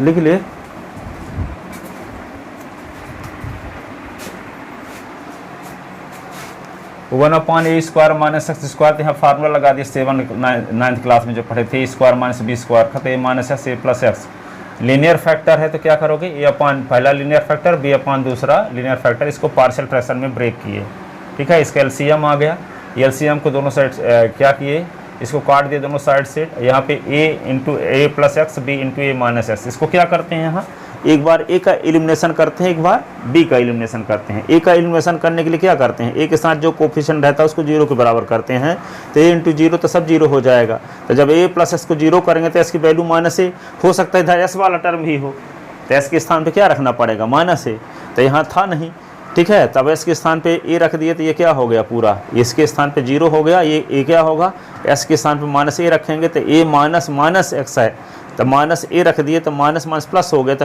लिख ले। One upon a square minus x square, तो यहाँ फार्मूला लगा दिया 9th क्लास में जो पढ़े थे, ए स्क्वायर माइनस बी स्क्वायर का, तो ए माइनस एक्स ए प्लस एक्स। लीनियर फैक्टर है तो क्या करोगे, ए अपॉन पहला लीनियर फैक्टर, बी अपॉन दूसरा लीनियर फैक्टर, इसको पार्शियल फ्रैक्शन में ब्रेक किए। ठीक है, इसका एलसीएम आ गया। एलसीएम को दोनों साइड क्या किए, इसको काट दिए दोनों साइड से। यहाँ पे a into a plus x, b into a minus x. इसको क्या करते हैं, यहाँ एक बार a का एलिमिनेशन करते हैं, एक बार b का एलिमिनेशन करते हैं। a का एलिमिनेशन करने के लिए क्या करते हैं, a के साथ जो कोफिशिएंट रहता है उसको 0 के बराबर करते हैं, तो a इंटू 0 तो सब 0 हो जाएगा। तो जब a प्लस एक्स को 0 करेंगे तो s की वैल्यू माइनस a हो सकता है, इधर s वाला टर्म भी हो, तो s के स्थान पे क्या रखना पड़ेगा, माइनस a, तो यहाँ था नहीं। ठीक है, तब s के स्थान पे a रख दिए तो ये क्या हो गया, पूरा इसके स्थान पे 0 हो गया, ये a क्या होगा, s के स्थान पे माइनस a रखेंगे तो a माइनस माइनस एक्स है, तो माइनस a रख दिए तो माइनस माइनस प्लस हो गया, तो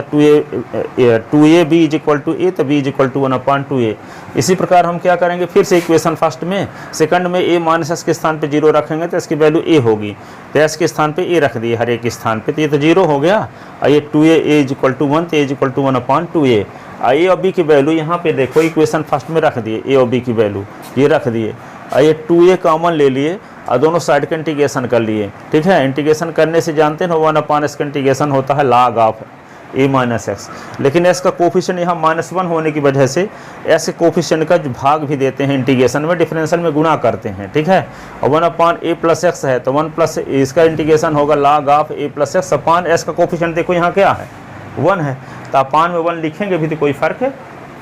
2a b is equal to a, तो b is equal to 1/2a। इसी प्रकार हम क्या करेंगे, फिर से इक्वेशन फर्स्ट में, सेकंड में a माइनस s के स्थान पे 0 रखेंगे तो इसकी वैल्यू a होगी, तो s के स्थान पे a रख दिए हर एक स्थान पे, तो ये तो 0 हो गया। और ये 2a इज इक्वल टू 1, तो a is equal to 1/2a। a और b की वैल्यू यहाँ पे देखो, इक्वेशन फर्स्ट में रख दिए, a और b की वैल्यू ये रख दिए, और ये 2a कॉमन ले लिए और दोनों साइड का इंटीग्रेशन कर लिए। ठीक है, इंटीग्रेशन करने से जानते हैं 1/s का इंटीग्रेशन होता है log of a minus x, लेकिन s का कोफिशिएंट यहाँ -1 होने की वजह से s के कोफिशिएंट का जो भाग भी देते हैं इंटीग्रेशन में, डिफरेंशियल में गुणा करते हैं। ठीक है, और 1/a प्लस एक्स है तो 1 प्लस इसका इंटीग्रेशन होगा log of a plus x upon s का कोफिशिएंट देखो यहाँ क्या है, 1 है, तो अपान में 1 लिखेंगे भी तो कोई फर्क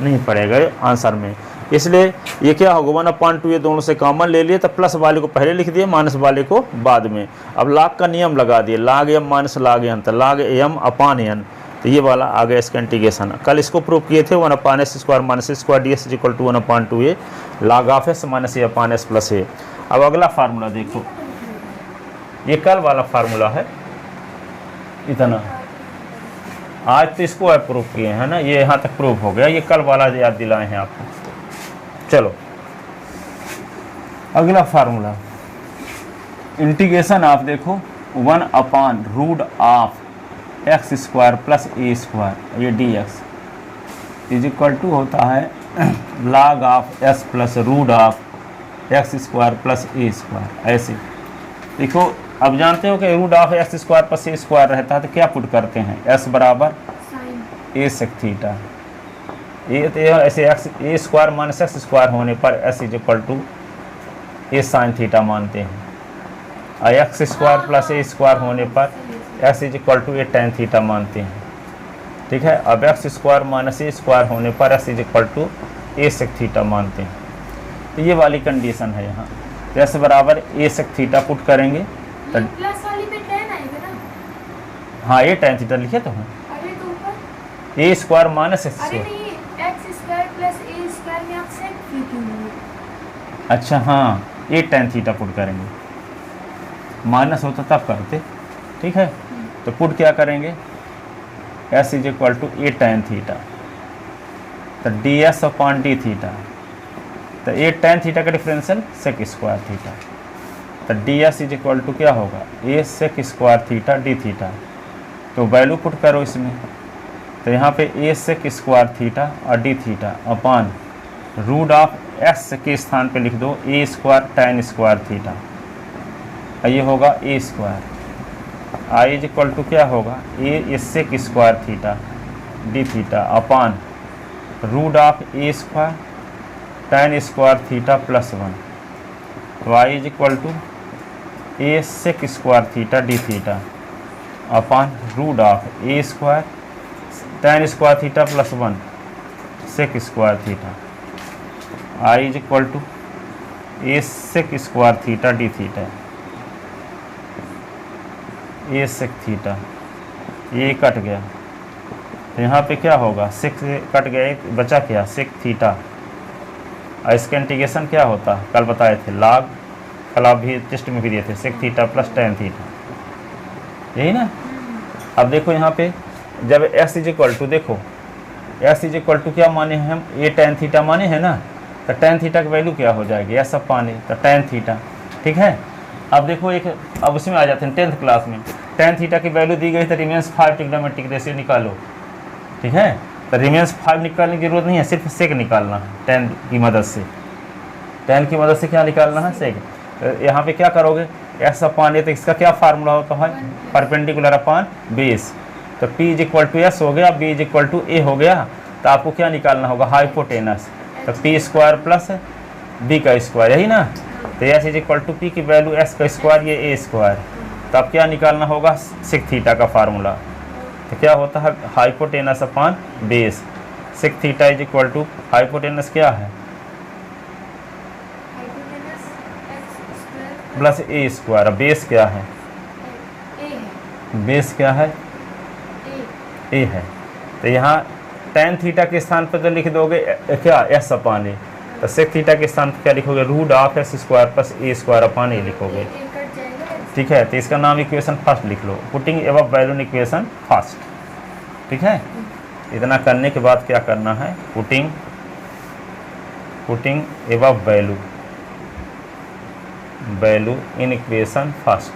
नहीं पड़ेगा आंसर में, इसलिए ये क्या होगा 1/2 ये दोनों से कॉमन ले लिए, तो प्लस वाले को पहले लिख दिए, माइनस वाले को बाद में। अब log का नियम लगा दिए, log m minus log n, तो log m अपान n, तो ये वाला आ गया इसका इंटीग्रेशन। कल इसको प्रूव किए थे 1/s square minus square ds is equal to 1/2a log of s minus a upon s plus a। अब अगला फार्मूला देखो, ये कल वाला फार्मूला है, इतना आज तो इसको प्रूव किए हैं ना, ये यहाँ तक प्रूव हो गया, ये कल वाला याद दिलाए हैं आपको। चलो अगला फार्मूला, इंटीग्रेशन आप देखो 1/रूट of x square plus a square, ये dx इज इक्वल टू होता है log of s plus root of x square plus a square. ऐसे देखो, अब जानते हो कि root of x square plus a square रहता है तो क्या पुट करते हैं, s बराबर a सेक थीटा, ये तो ऐसे x a square minus x square होने पर s is equal to a sine theta मानते हैं, और x square plus a square होने पर s is equal to a tan theta मानते हैं। ठीक है, अब x square minus a square होने पर s is equal to a sec theta मानते हैं, तो ये वाली कंडीशन है यहाँ, तो s बराबर ए सेक थीटा पुट करेंगे तो प्लस वाली पे टेन आएगा ना, हाँ ये टेन थीटा लिखे तो हैं, अरे तो ऊपर ए स्क्वायर माइनस एक्स अरे स्क्वायर, नहीं x square plus a square में आप सेक क्यों क्यों नहीं, अच्छा हाँ ये टेन थीटा पुट करेंगे, माइनस होता तब करते। ठीक है, तो पुट क्या करेंगे, s is equal to a tan theta, तो d s upon d theta, तो ए टेन थीटा का डिफरेंशियल सेक स्क्वायर थीटा, तो d s is equal to क्या होगा, a sec square theta d theta, तो value put करो इसमें, तो यहाँ पे ए सेक स्क्वायर थीटा और d theta upon root of x के स्थान पे लिख दो a square tan square theta, ये होगा a square, I is equal to क्या होगा, a sec square theta d theta upon root of a square tan square theta plus 1, तो I is equal to a sec square theta d theta upon root of a square tan square theta plus 1 sec square theta, I is equal to a sec square theta d theta, a sec theta, ये cut गया, तो यहाँ पे क्या होगा, सेक cut गया, एक बचा क्या, सेक थीटा, और इसका इंटीग्रेशन क्या होता, कल बताए थे लॉग, कल आप भी टेस्ट में भी दिए थे, sec theta plus tan theta, यही ना। अब देखो यहाँ पे जब s इज इक्वल टू, देखो s इज इक्वल टू क्या माने हैं हम, ए टेन थीटा माने हैं ना, तो टेन थीटा की वैल्यू क्या हो जाएगी, s अपान ए, तो टेन थीटा। ठीक है, अब देखो एक, अब उसमें आ जाते हैं 10th क्लास में, टेन थीटा की वैल्यू दी गई तो रिमेंस 5 ट्रिग्नोमेट्रिक रेशियो निकालो, ठीक है। तो रिमेंस 5 निकालने की जरूरत नहीं है, सिर्फ सेक निकालना है टेन की मदद से। टेन की मदद से क्या निकालना है, सेक। तो यहाँ पे क्या करोगे, एक्स अपान ए, तो इसका क्या फार्मूला होता है, परपेंडिकुलर अपान बेस। तो P is equal to s हो गया, B is equal to a हो गया। तो आपको क्या निकालना होगा, हाइपोटेनस। तो पी स्क्वायर प्लस बी का स्क्वायर, यही ना। तो s is equal to p की वैल्यू एस का स्क्वायर, ये ए स्क्वायर। तो अब क्या निकालना होगा, सेक थीटा का फार्मूला। तो क्या होता है, hypotenuse upon base. Sec theta is equal to hypotenuse क्या है, hypotenuse x square plus a square. Base क्या है, a है, बेस क्या है, a ए है। तो यहाँ टेन थीटा के स्थान पर तो लिख दोगे क्या, एस अपान ए। तो सेक थीटा के स्थान पर क्या लिखोगे, root of s square plus a square upon a लिखोगे, a कट जाएगा, ठीक है। तो इसका नाम इक्वेशन फर्स्ट लिख लो, putting above value in equation first, ठीक है। इतना करने के बाद क्या करना है, putting above value in equation first,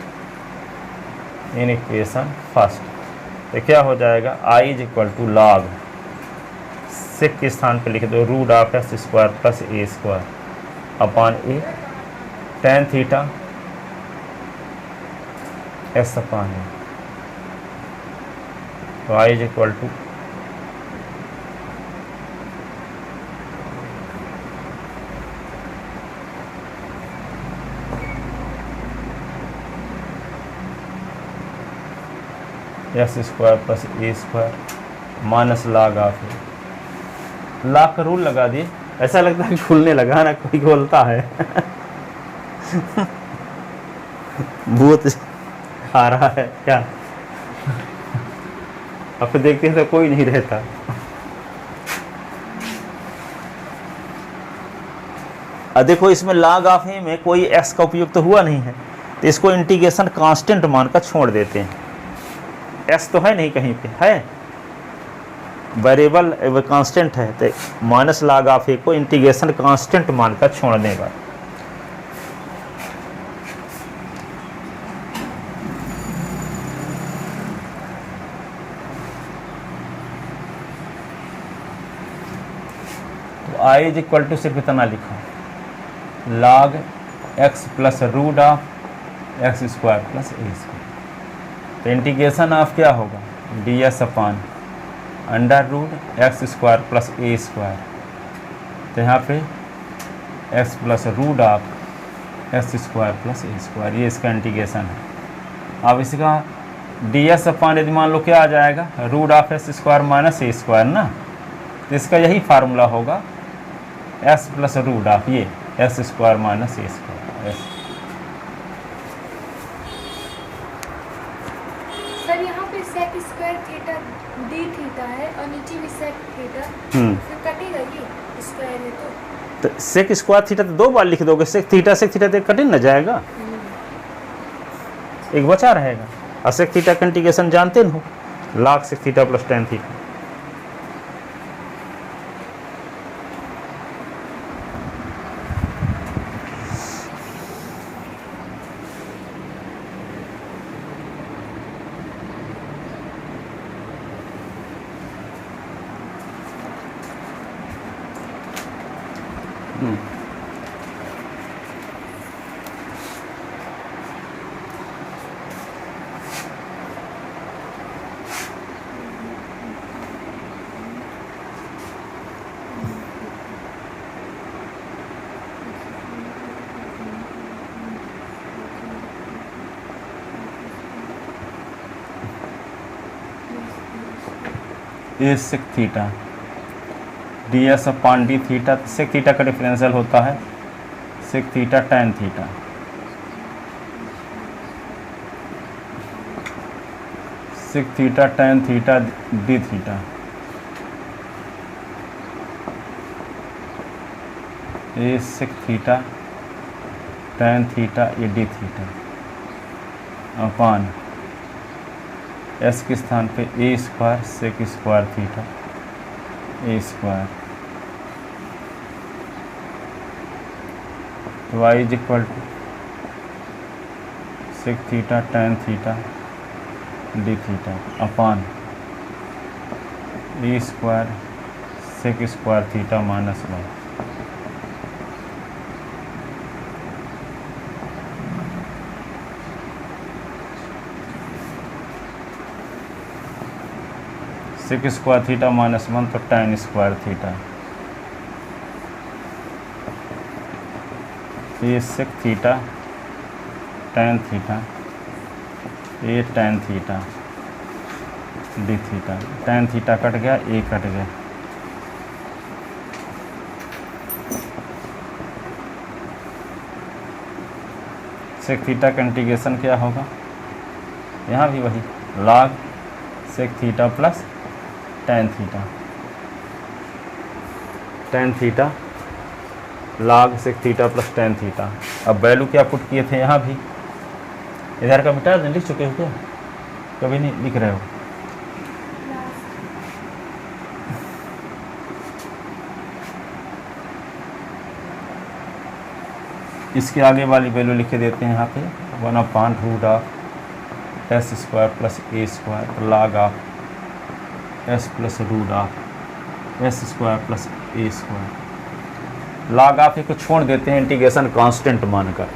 तो क्या हो जाएगा, I is equal to log, sec के स्थान पे लिख दो root of s square plus a square upon a, tan theta s upon a. तो I is equal to s square plus a square minus log of a. Log का rule लगा दिए, ऐसा लगता है खुलने लगा ना, कोई खोलता है भूत आ रहा है क्या, अब फिर देखते हैं तो कोई नहीं रहता। अब देखो इसमें लॉग ऑफ ए में कोई एक्स का उपयोग तो हुआ नहीं है, तो इसको इंटीग्रेशन कांस्टेंट मानकर छोड़ देते हैं। एक्स तो है नहीं कहीं पे, है वेरिएबल कांस्टेंट है, तो माइनस लॉग ऑफ ए को इंटीग्रेशन कांस्टेंट मानकर छोड़ने का। तो आई इज इक्वल टू सिर्फ इतना लिखा, log x plus root of x square plus a square. तो इंटीग्रेशन ऑफ क्या होगा, d s upon under root x square plus a square. तो यहाँ पे x plus root of x square plus a square, ये इसका integration है। अब इसका डी एस अपान यदि मान लो क्या आ जाएगा, root of x square minus a square ना। तो इसका यही फार्मूला होगा, एक्स प्लस रूट ऑफ ये x square minus a square. Sir यहाँ पे sec square theta d theta है और नीचे भी सेक थीटा, फिर कटेगा ये स्क्वायर है तो सेक स्क्वायर थीटा तो दो बार लिख दोगे, सेक थीटा तो कट न जाएगा, एक बचा रहेगा। और सेक थीटा का इंटीग्रेशन जानते हो, log sec theta plus tan theta. A sec theta d s upon d theta, sec theta का डिफरेंशियल होता है sec theta tan theta. Sec theta tan theta d theta, a sec theta tan theta a d theta upon s के स्थान पे a square sec square theta a square. तो y is equal to sec theta tan theta d theta upon e square sec square theta minus 1। Sec square theta minus 1 तो tan square theta, ये sec theta tan theta, ये tan theta d theta, tan theta cut गया, a cut गया, सेक theta का integration क्या होगा, यहाँ भी वही log sec theta plus tan theta, tan theta log sec theta plus tan theta. अब वैल्यू क्या पुट किए थे यहाँ भी, इधर का मिटा दें, लिख चुके हो क्या, कभी नहीं लिख रहे हो। इसके आगे वाली वैल्यू लिख देते हैं यहाँ पे 1/√ऑफ s square plus a square log of s plus root of s square plus a square. log of को छोड़ देते हैं इंटीग्रेशन कांस्टेंट मानकर,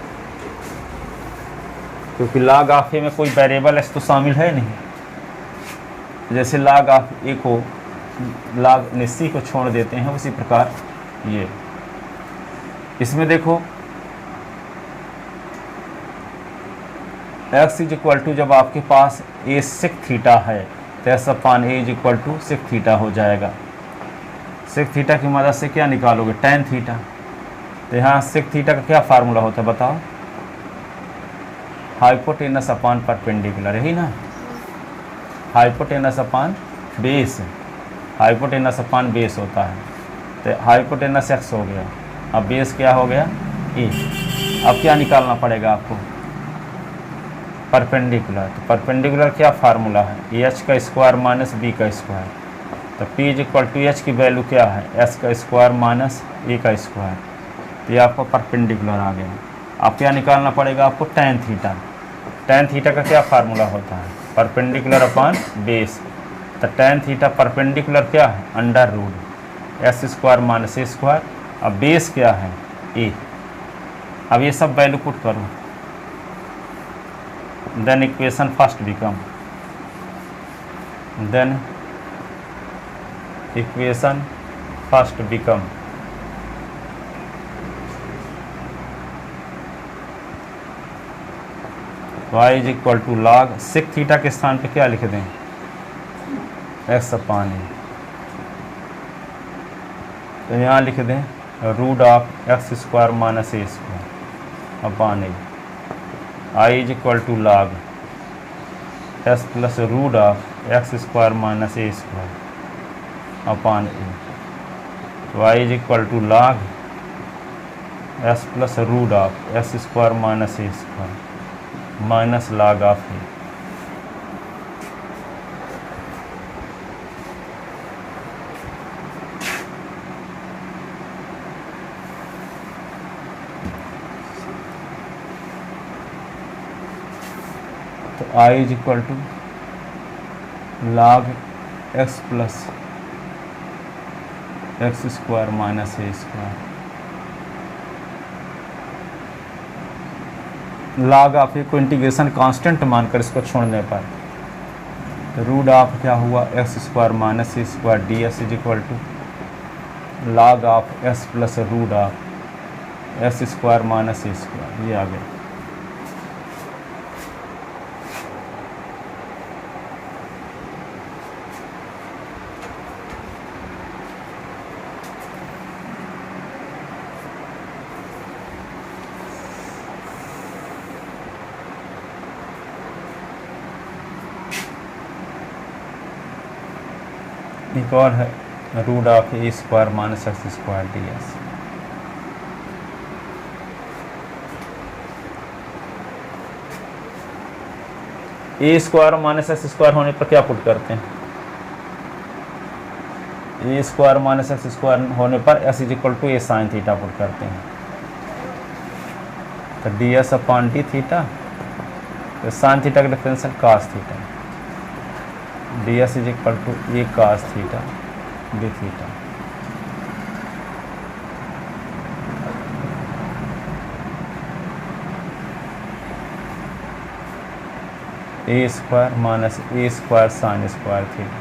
क्योंकि log ऑफ में कोई वेरिएबल एस तो शामिल है नहीं। जैसे log ऑफ ए को log निश्चित को छोड़ देते हैं, उसी प्रकार ये इसमें देखो x इज इक्वल टू, जब आपके पास ए सेक थीटा है तो s upon a is equal to sec theta हो जाएगा। सेक थीटा की मदद से क्या निकालोगे, tan थीटा। तो यहाँ सेक थीटा का क्या फार्मूला होता है बताओ, हाइपोटेनस अपान परपेंडिकुलर, यही ना, hypotenuse upon base, hypotenuse upon base होता है। तो हाइपोटेनस x हो गया, अब बेस क्या हो गया e। अब क्या निकालना पड़ेगा आपको, परपेंडिकुलर। तो परपेंडिकुलर क्या फार्मूला है, एच का स्क्वायर माइनस बी का स्क्वायर। तो p is equal to h की वैल्यू क्या है, एस का स्क्वायर माइनस ए का स्क्वायर। तो ये आपको परपेंडिकुलर आ गया। अब क्या निकालना पड़ेगा आपको, tan थीटा। tan थीटा का क्या फार्मूला होता है, परपेंडिकुलर अपान बेस। तो tan थीटा परपेंडिकुलर क्या है, under root s square minus a square. अब बेस क्या है, ए। अब ये सब वैल्यू पुट करो, then equation first become, then equation first become y is equal to log sec theta के स्थान पे क्या लिख दें, x अपान ए। तो यहाँ लिख दें root of x square minus a square upon a. I is equal to log s plus root of x square minus a square upon a. तो y is equal to log s plus root of x square minus a square minus log of a. तो I is equal to log x plus x square minus a square. log of a को integration constant मानकर इसको छोड़ने पर तो root of क्या हुआ, x square minus a square d s is equal to log of s plus root of s square minus a square. ये आ गया। एक और है root of a square minus x square d s. A square minus x square होने पर क्या put करते हैं, a square minus x square होने पर s is equal to a sine theta put करते हैं। तो d s upon d theta, तो साइन थीटा का differential cos theta. D s is equal to a cos theta d theta. A square minus a square sine square theta.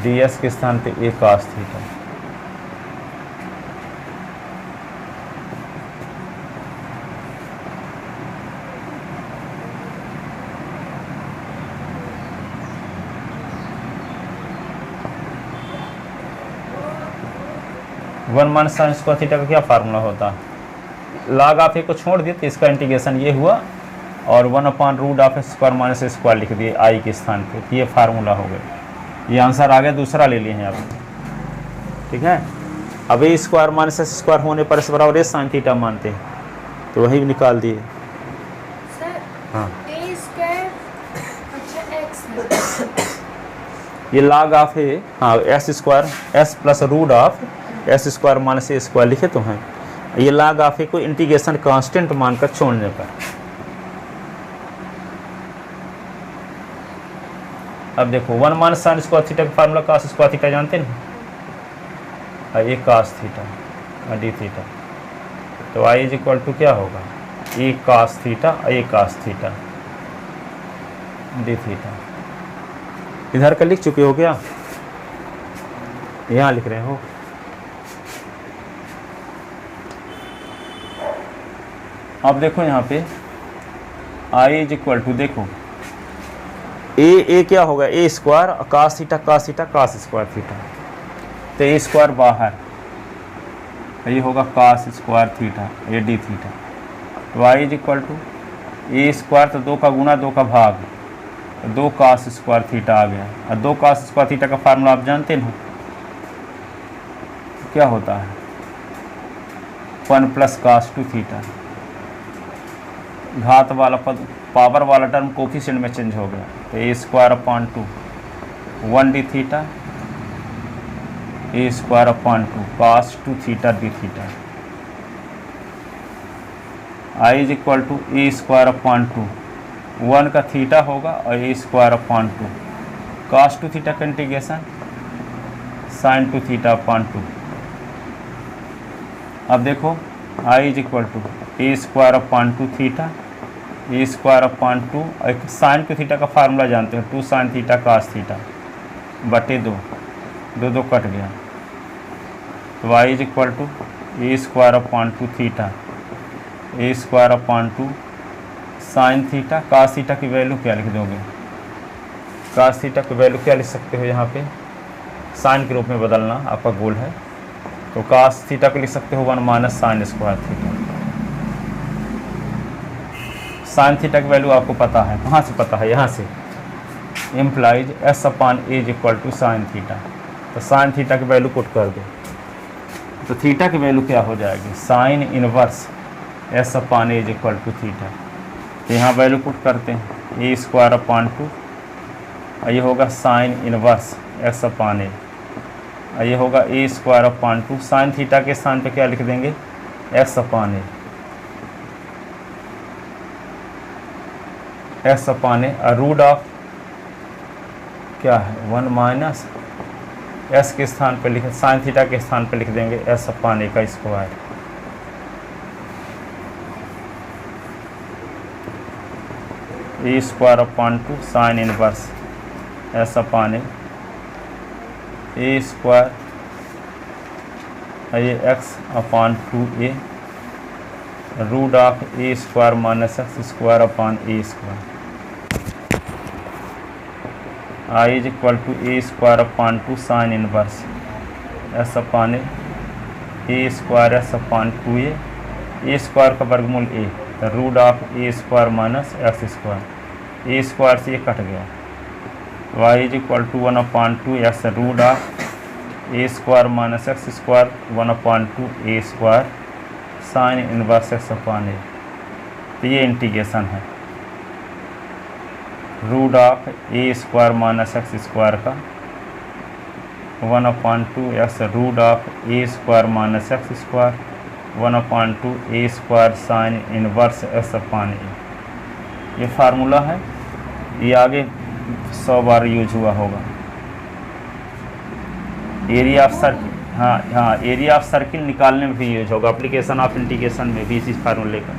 D s के स्थान पे a cos theta. One minus sine square theta का क्या formula होता है? Log of a को छोड़ दिए तो इसका इंटीग्रेशन ये हुआ और 1/रूट ऑफ स्क्वायर माइनस स्क्वायर लिख दिए आई के स्थान पे, तो ये फार्मूला हो गया। ये आंसर आ गया, दूसरा ले लिए हैं आप, ठीक है। अब ए स्क्वायर माइनस एस स्क्वायर होने पर इस बराबर ए साइन थीटा मानते हैं, तो वही भी निकाल दिए। सर हाँ, ए स्क्वायर अच्छा एक्स ये लॉग ऑफ ए, हाँ s square s plus root of s square minus a square लिखे तो हैं। ये लॉग ऑफ ए को इंटीग्रेशन कांस्टेंट मानकर छोड़ने पर। अब देखो 1 माइनस साइन स्क्वायर थीटा का फार्मूला कास स्क्वायर थीटा जानते हैं, ए कास थीटा डी थीटा। तो आई इज इक्वल टू क्या होगा, ए कास थीटा ए कास थीटा डी थीटा। इधर का लिख चुके हो क्या, यहाँ लिख रहे हो। अब देखो यहाँ पे आई इज इक्वल टू, देखो ए क्या होगा, a square cos theta cos square theta. तो ए स्क्वायर बाहर, ये होगा cos square theta a d theta. Y is equal to a square, तो 2 का गुना 2 का भाग, तो 2 कास स्क्वायर थीटा आ गया। और 2 कास स्क्वायर थीटा का फार्मूला आप जानते हो क्या होता है, 1 प्लस कास 2 थीटा। घात वाला पद पावर वाला टर्म कोफिशिएंट में चेंज हो गया, तो a square upon 2 1 d theta a square upon 2 cos 2 theta d theta. I is equal to a square upon 2 1 का थीटा होगा और a square upon 2 cos 2 theta का इंटीग्रेशन साइन 2 थीटा अपॉन 2। अब देखो I is equal to a square upon 2 theta a square upon 2, एक sign 2 theta का formula जानते हो, 2 साइन थीटा कास थीटा बटे 2 कट गया। तो y is equal to a square upon 2 theta a square upon 2 sine theta cos theta की value क्या लिख दोगे, कास थीटा की वैल्यू क्या लिख सकते हो, यहाँ पे साइन के रूप में बदलना आपका गोल है। तो कास थीटा को लिख सकते हो 1 minus sine square theta. Sine theta की वैल्यू आपको पता है, कहाँ से पता है, यहाँ से implies s upon a is equal to sine theta. तो साइन थीटा की वैल्यू पुट कर दो, तो थीटा की वैल्यू क्या हो जाएगी, sine inverse s upon a is equal to theta. तो यहाँ वैल्यू पुट करते हैं, ए स्क्वायर अपॉन 2 और ये होगा साइन इनवर्स एस अपॉन ए, और ये होगा a square upon 2 sine theta के स्थान पे क्या लिख देंगे, एक्स अपॉन ए, एक्स अपॉन ए। और रूट ऑफ क्या है 1 माइनस एस के स्थान पे लिख, साइन थीटा के स्थान पे लिख देंगे एस अपॉन ए का square. A square upon 2 sine inverse s upon a square, ये x upon 2a root of a square minus x square upon a square. I is equal to a square upon 2 sine inverse s upon a square s upon 2a, a square का वर्गमूल a, root of a square minus x square, a square से ये cut गया। Y is equal to 1 upon 2 x root of a square minus x square 1 upon 2 a square sine inverse x upon a. तो ये integration है root of a square minus x square का 1 upon 2 x root of a square minus x square 1 upon 2 a square sine inverse x upon a. ये formula है, ये आगे 100 बार use हुआ होगा। एरिया ऑफ सर्किल, हाँ हाँ, एरिया ऑफ सर्किल निकालने में भी यूज होगा, एप्लीकेशन ऑफ इंटीग्रेशन में भी इसी फार्मूले का।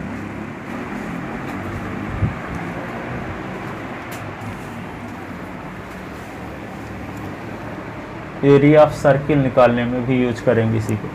एरिया ऑफ सर्किल निकालने में भी यूज करेंगे इसी को।